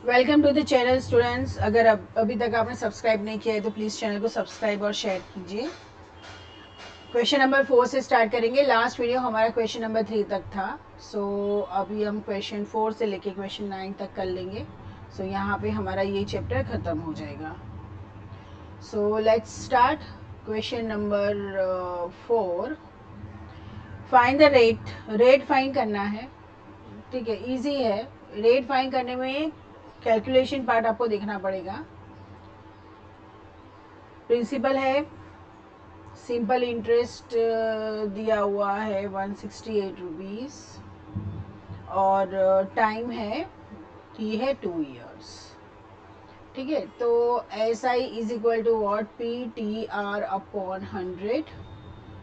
Welcome to the channel students. अगर अभी तक आपने सब्सक्राइब नहीं किया है तो प्लीज़ चैनल को सब्सक्राइब और शेयर कीजिए। क्वेश्चन नंबर 4 से स्टार्ट करेंगे। लास्ट वीडियो हमारा क्वेश्चन नंबर 3 तक था। अभी हम क्वेश्चन 4 से लेके क्वेश्चन 9 तक कर लेंगे। यहाँ पे हमारा ये चैप्टर ख़त्म हो जाएगा। Let's start. Question number 4, find the rate. Rate find करना है, ठीक है, इजी है। रेट फाइंड करने में कैलकुलेशन पार्ट आपको देखना पड़ेगा। प्रिंसिपल है, सिंपल इंटरेस्ट दिया हुआ है 168 रुपीज़ और टाइम है, ये है 2 इयर्स, ठीक है। तो S I is equal to what, P T R upon 100।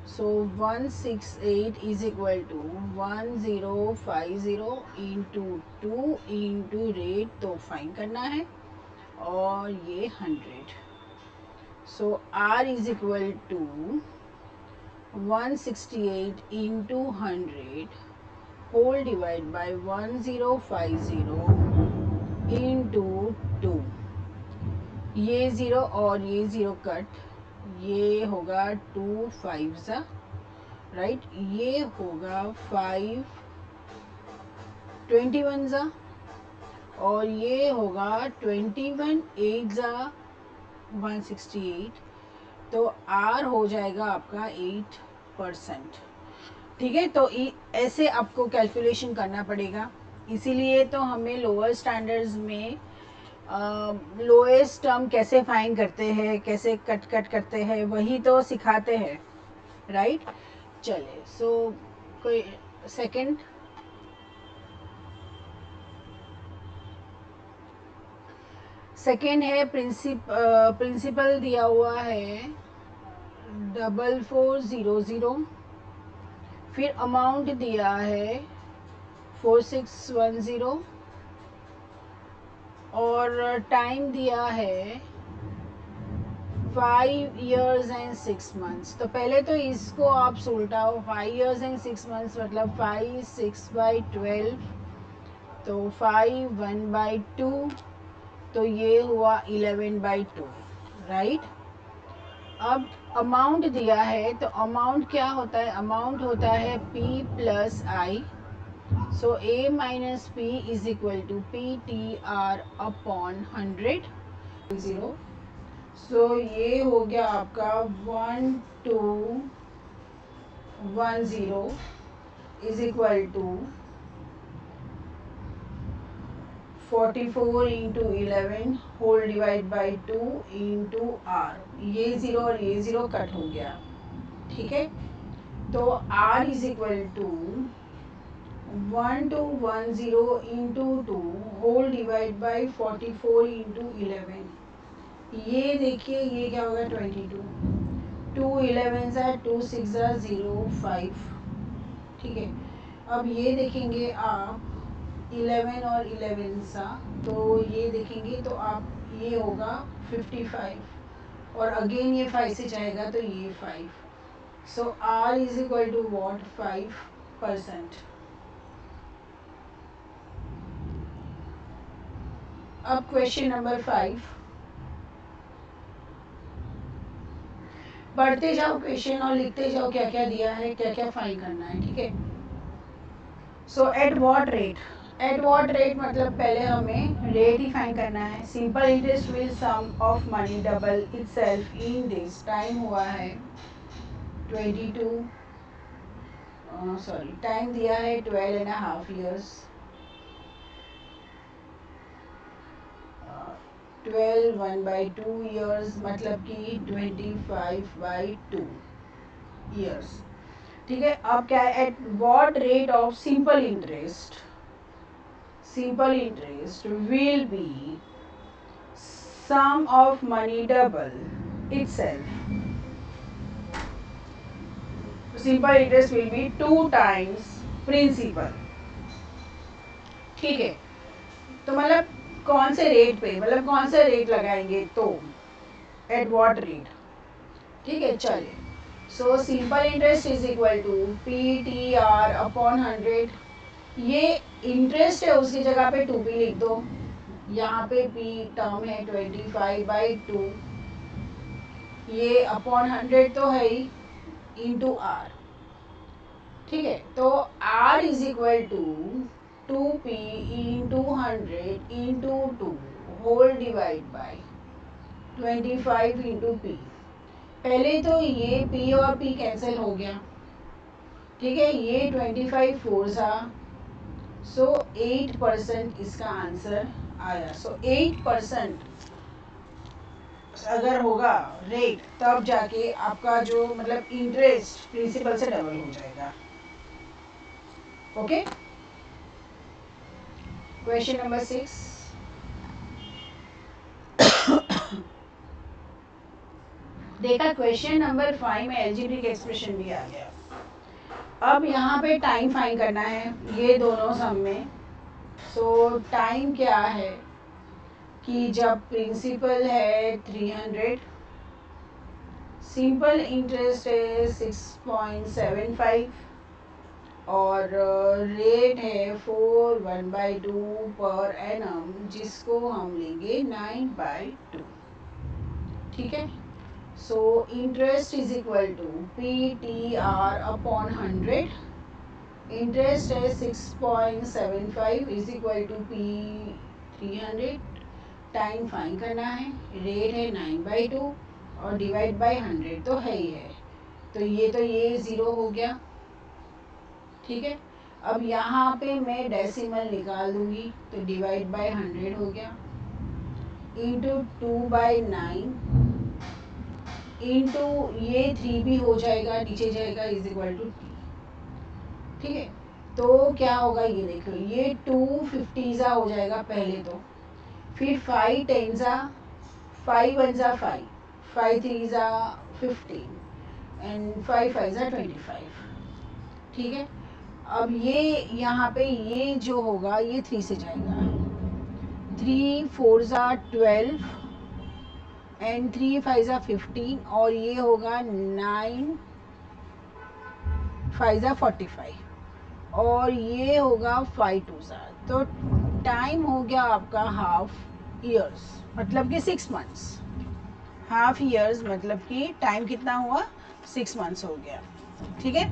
168 is equal to 1050 into 2 into rate, तो फाइन करना है, और ये 100। R is equal to 168 into 100 whole divided by 1050 into 2। ये ज़ीरो और ये ज़ीरो कट, ये होगा 2 5 राइट, ये होगा 5 21 ज़ा, और ये होगा 21 8 168। तो R हो जाएगा आपका 8%, ठीक है। तो ऐसे आपको कैलकुलेशन करना पड़ेगा। इसीलिए तो हमें लोअर स्टैंडर्ड्स में लोएस्ट टर्म कैसे फाइंड करते हैं, कैसे कट करते हैं, वही तो सिखाते हैं, राइट। चले, कोई सेकंड। सेकेंड है प्रिंसिपल दिया हुआ है 4400, फिर अमाउंट दिया है 4610 और टाइम दिया है 5 years and 6 months। तो पहले तो इसको आप सुलटाओ, 5 years and 6 months मतलब 5 6/12, तो 5 1/2, तो ये हुआ 11/2, राइट। अब अमाउंट दिया है, तो अमाउंट क्या होता है, अमाउंट होता है P plus I. A minus P is equal to PTR upon 100 0। ये हो गया आपका 1210 is equal to 44 into 11 whole divide by 2 into R। ये ज़ीरो और ये ज़ीरो कट हो गया, ठीक है। तो R is equal to 1210 into 2 whole divide by 44 into 11। ये देखिए, ये क्या होगा 22, 2 11 2 6 0 5, ठीक है। अब ये देखेंगे आप 11 और 11 सा, तो ये देखेंगे तो आप ये होगा 55, और अगेन ये 5 से जाएगा तो ये 5। R is equal to what, 5%। अब क्वेश्चन नंबर 5, पढ़ते जाओ क्वेश्चन और लिखते जाओ क्या क्या दिया है, क्या क्या फाइंड करना है, ठीक है। At what rate, at what rate मतलब पहले हमें रेट ही फाइंड करना है। Simple interest will sum of money double itself in this. Time हुआ है 22, सॉरी टाइम दिया है 12.5 years, 12 1/2 years मतलब कि 25/2 years, ठीक है। अब क्या है, at what rate of simple interest, simple interest will be sum of money double itself। Simple interest will be 2 times principal, ठीक है। तो मतलब कौन से रेट पे, मतलब कौन सा रेट लगाएंगे, तो एट व्हाट रेट, ठीक है। चलिए, simple interest is equal to PTR upon 100। ये इंटरेस्ट है, उसकी जगह पे 2P लिख दो, यहाँ पे p टर्म है 25/2, ये अपॉन 100 तो है ही, इंटू आर। ठीक है, तो r is equal to 2p into 100 into 2 whole divide by 25 into p। पहले तो ये p और p कैंसिल हो गया, ठीक है, ये 25 फोर सा, सो 8% इसका आंसर आया। सो 8% अगर होगा रेट, तब जाके आपका जो मतलब इंटरेस्ट प्रिंसिपल से डबल हो जाएगा। Okay, question number 6। देखा, क्वेश्चन नंबर 5 में एल्जेब्रिक एक्सप्रेशन भी आ गया। अब यहाँ पे टाइम फाइंड करना है ये दोनों सम में। सो टाइम क्या है कि जब प्रिंसिपल है 300, सिंपल इंटरेस्ट है 6.75 और रेट है 4/1/2 पर एनम, जिसको हम लेंगे 9/2। ठीक है, so interest is equal to PTR upon 100। Interest है 6.75 is equal to P 300। Time find करना है, रेट है 9/2 और डिवाइड बाय 100 तो है ही है, तो ये 0 हो गया। ठीक है, अब यहाँ पे मैं डेसिमल निकाल दूंगी, तो डिवाइड बाय 100 हो गया, इंटू 2/9 इंटू ये 3 भी हो जाएगा, नीचे जाएगा, इज इक्वल टू टी। ठीक है, तो क्या होगा ये देखो, ये 250 सा हो जाएगा पहले तो, फिर 5 10 सा, 5 1 सा 5, 5 3 सा 15 एंड 5 5 सा 25। ठीक है, अब ये यहाँ पे ये जो होगा ये 3 से जाएगा, 3 4 सा 12 एंड 3 5 सा 15 और ये होगा 9 5 सा 45 और ये होगा 5 2 सा। तो टाइम हो गया आपका हाफ ईयर्स, मतलब कि 6 मंथ्स। हाफ ईयर्स मतलब कि टाइम कितना हुआ, 6 मंथ्स हो गया। ठीक है,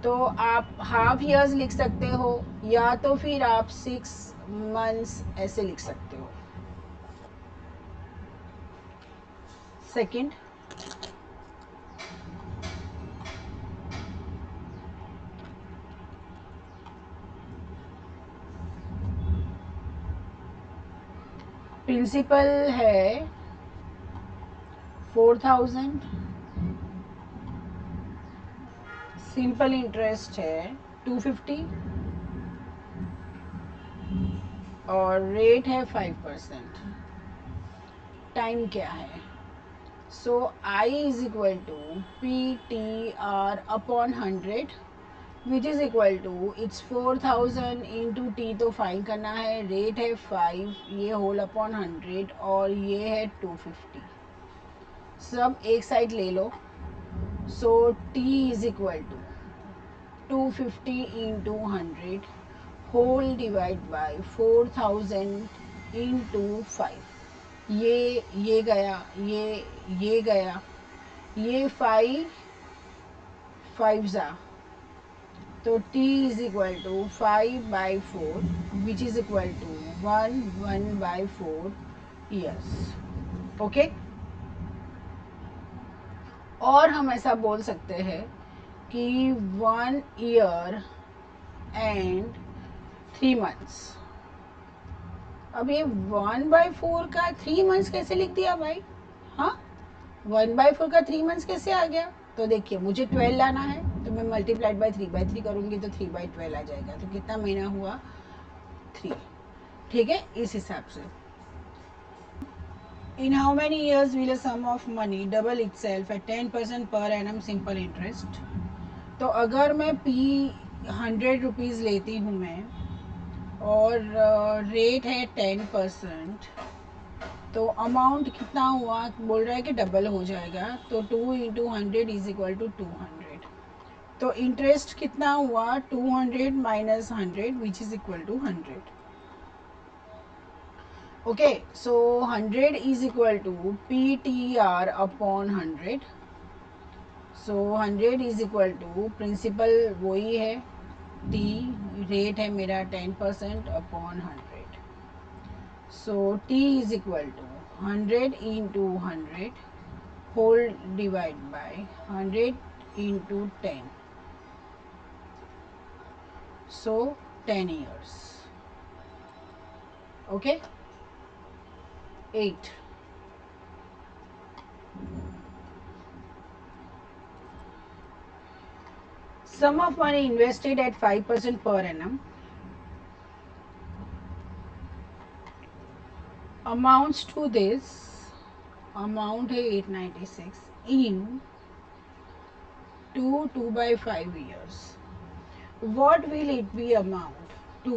तो आप हाफ ईयर्स लिख सकते हो या तो फिर आप 6 मंथ्स ऐसे लिख सकते हो। सेकंड, प्रिंसिपल है 4000, सिंपल इंटरेस्ट है 250 और रेट है 5%। टाइम क्या है, so I is equal to PTR upon 100 which is equal to it's 4000 into T, तो फाइंड करना है, रेट है 5, ये होल अपॉन 100 और ये है 250। सब एक साइड ले लो, so T is equal to 250 into 100 whole divide by 4000 into 5। ये गया, ये गया, ये 5 5 ज़ा, तो T is equal to 5/4 which is equal to 1/4 years. Okay, और हम ऐसा बोल सकते हैं कि 1 ईयर एंड 3 मंथ्स। अब ये 1/4 का 3 मंथ्स कैसे लिख दिया भाई? हाँ, 1/4 का 3 मंथ्स कैसे आ गया? तो देखिए, मुझे 12 लाना है, तो मैं मल्टीप्लाइड बाय 3/3 करूँगी तो 3/12 आ जाएगा। तो कितना महीना हुआ? 3। ठीक है, इस हिसाब से। In how many years will a sum of money double itself at 10% per annum simple interest? तो अगर मैं P 100 रुपीज़ लेती हूँ मैं और रेट है 10%, तो अमाउंट कितना हुआ, बोल रहा है कि डबल हो जाएगा, तो 2 इंटू 100 इज इक्वल टू 200। तो इंटरेस्ट कितना हुआ 200 minus 100 which is equal to 100. Okay, so 100 is equal to PTR upon 100. So 100 is equal to principal वही है, T रेट है मेरा 10% upon 100. So T is equal to 100 into 100 whole divide by 100 into 10. So 10 years. Okay. 8. Sum of money invested at 5% per annum amounts to this. Amount है 896 in 2/5 years. What will it be amount to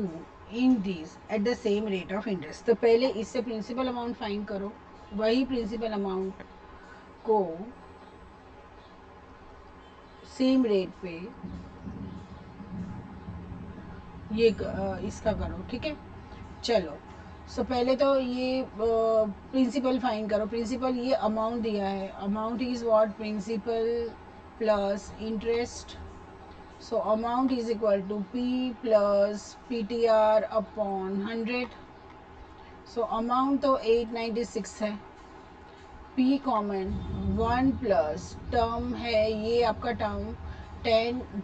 in these at the same rate of interest? तो पहले इससे principal amount find करो, वही principal amount को same rate पे ये इसका करो. ठीक है, चलो. सो पहले तो ये प्रिंसिपल फाइंड करो. प्रिंसिपल ये अमाउंट दिया है, amount is what, principal plus interest. So amount is equal to P plus PTR upon 100. So amount तो 896 है, P कॉमन 1 प्लस टर्म है ये आपका टर्म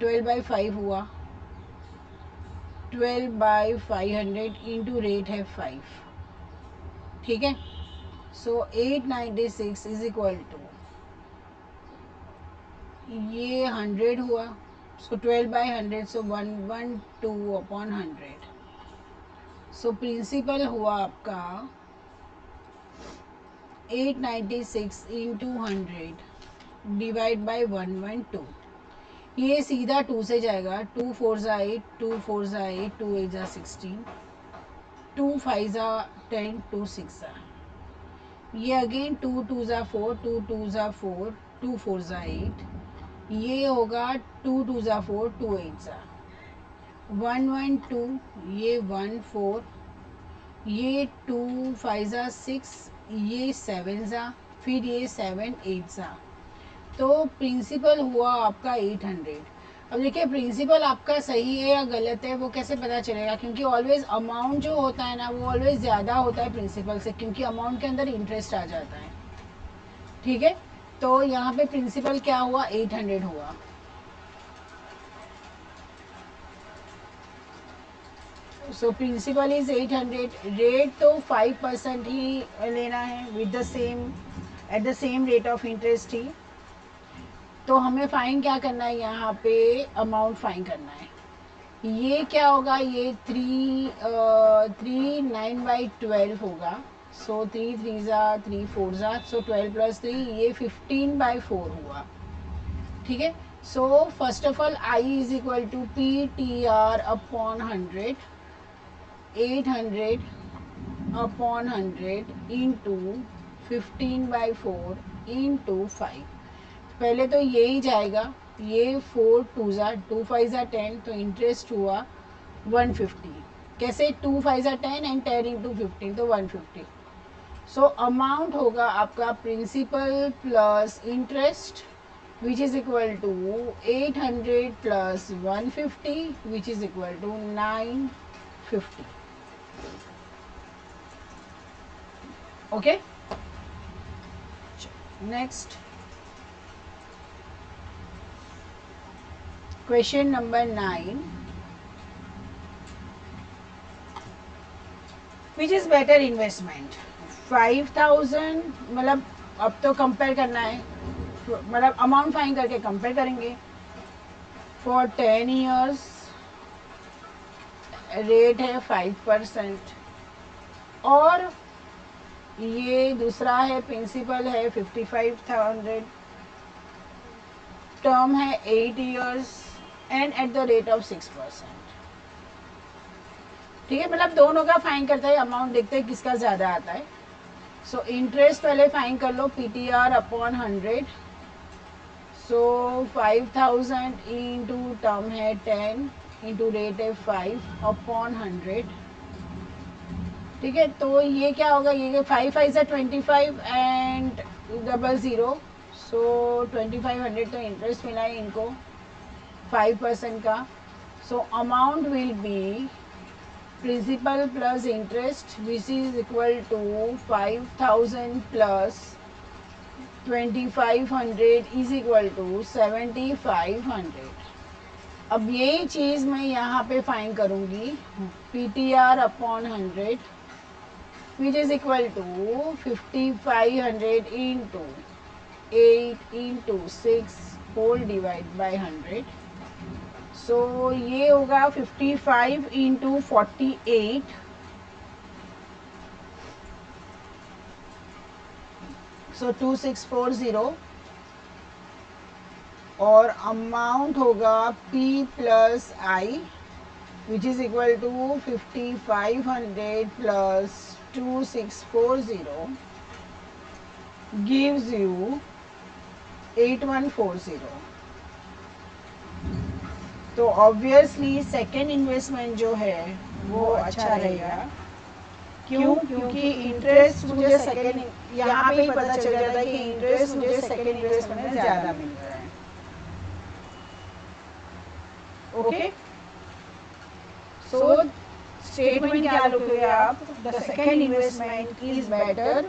12/5 हुआ, 12/500 इंटू रेट है 5. ठीक है, सो 896 इज इक्वल टू ये 100 हुआ. सो 12/100, सो 112 अपॉन 100. सो प्रिंसिपल हुआ आपका 896 इंटू 100 डिवाइड बाई 112. ये सीधा 2 से जाएगा, 2 4 ज़ा 8, 2 4 ज़ा 8, 2 8 ज़ा 16, 2 5 ज़ा 10, 2 6 ज़ा. ये अगेन 2 2 ज़ा 4, 2 2 ज़ा 4, 2 4 ज़ा 8. ये होगा 2 2 ज़ा 4, 2 8 ज़ा 1 1 2. ये 1 4, ये 2 5 ज़ा 6, ये 7 ज़ा, फिर ये 7 8 ज़ा. तो प्रिंसिपल हुआ आपका 800. अब देखिए प्रिंसिपल आपका सही है या गलत है वो कैसे पता चलेगा, क्योंकि ऑलवेज अमाउंट जो होता है ना वो ऑलवेज ज़्यादा होता है प्रिंसिपल से, क्योंकि अमाउंट के अंदर इंटरेस्ट आ जाता है. ठीक है, तो यहाँ पे प्रिंसिपल क्या हुआ, 800 हुआ. So principal is 800. रेट तो 5% ही लेना है with the same at the same rate of interest ही. तो हमें फाइन क्या करना है, यहाँ पे अमाउंट फाइन करना है. ये क्या होगा, ये 9/12 होगा. सो 3 3 ज़ा 3 4 ज़ा, सो 12 प्लस 3, ये 15/4 हुआ. ठीक है, so first of all I is equal to PTR upon 100, 800 upon 100 into 15/4 into 5. पहले तो यही जाएगा, ये 4 2 ज़ा 2 5 ज़ा 10, तो इंटरेस्ट हुआ 150. कैसे, 2 5 ज़ा 10 एंड 10 इंटू 15, तो 150. सो अमाउंट होगा आपका principal plus interest which is equal to 800 plus 150 which is equal to 950. Okay, next question number 9. Which is better investment, 5000, मतलब अब तो कंपेयर करना है, मतलब अमाउंट फाइन करके कंपेयर करेंगे. फॉर 10 years रेट है 5%, और ये दूसरा है प्रिंसिपल है 55,000, टर्म है 8 years and at the rate of 6%. ठीक है, मतलब दोनों का फाइन करते हैं, अमाउंट देखते हैं किसका ज़्यादा आता है. सो इंटरेस्ट पहले फाइन कर लो, PTR अपॉन 100. सो 5000 इंटू टर्म है 10 इंटू रेट है 5 अपॉन 100. ठीक है, तो ये क्या होगा, ये 5 5 से 25 एंड डबल ज़ीरो. सो 2500 तो इंटरेस्ट मिला है इनको 5% का. So amount will be principal plus interest which is equal to 5000 plus 2500 is equal to 7500. अब ये चीज़ मैं यहाँ पे फाइंड करूँगी PTR upon 100 which is equal to 5500 into 8 into 6 whole divide by 100. So ये होगा 55 इंटू 48. सो 2640 और अमाउंट होगा P plus I which is equal to 5500 plus 2640 gives you 8140. तो ऑब्वियसली सेकेंड इन्वेस्टमेंट जो है वो अच्छा रहेगा. क्यों? क्योंकि इंटरेस्ट मुझे सेकेंड यहाँ पे ही पता चल जाता है कि इंटरेस्ट मुझे सेकेंड इन्वेस्टमेंट में ज़्यादा मिल रहा है. ओके, सो स्टेटमेंट क्या लिखोगे आप? The second investment is better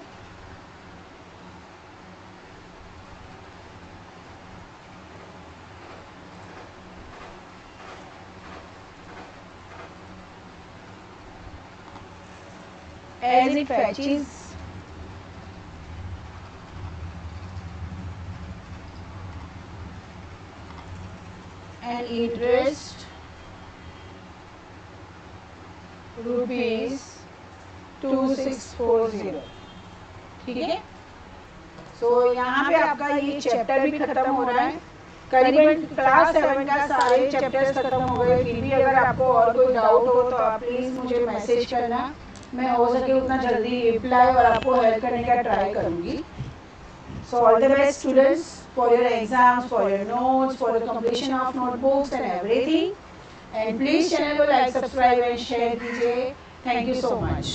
as it fetches an interest rupees 2640. ठीक है, सो यहाँ पे आपका ये चैप्टर भी खत्म हो रहा है. करीबन क्लास 7 का सारे चैप्टर्स खत्म हो गए. फिर भी अगर आपको और कोई डाउट हो तो आप प्लीज़ मुझे मैसेज करना. मैं हो सके उतना जल्दी रिप्लाई और आपको हेल्प करने का ट्राई करूँगी. So all the best students for your exams, for your notes, for the completion of notebooks and everything. And please channel को लाइक, सब्सक्राइब एंड शेयर कीजिए. Thank you so much.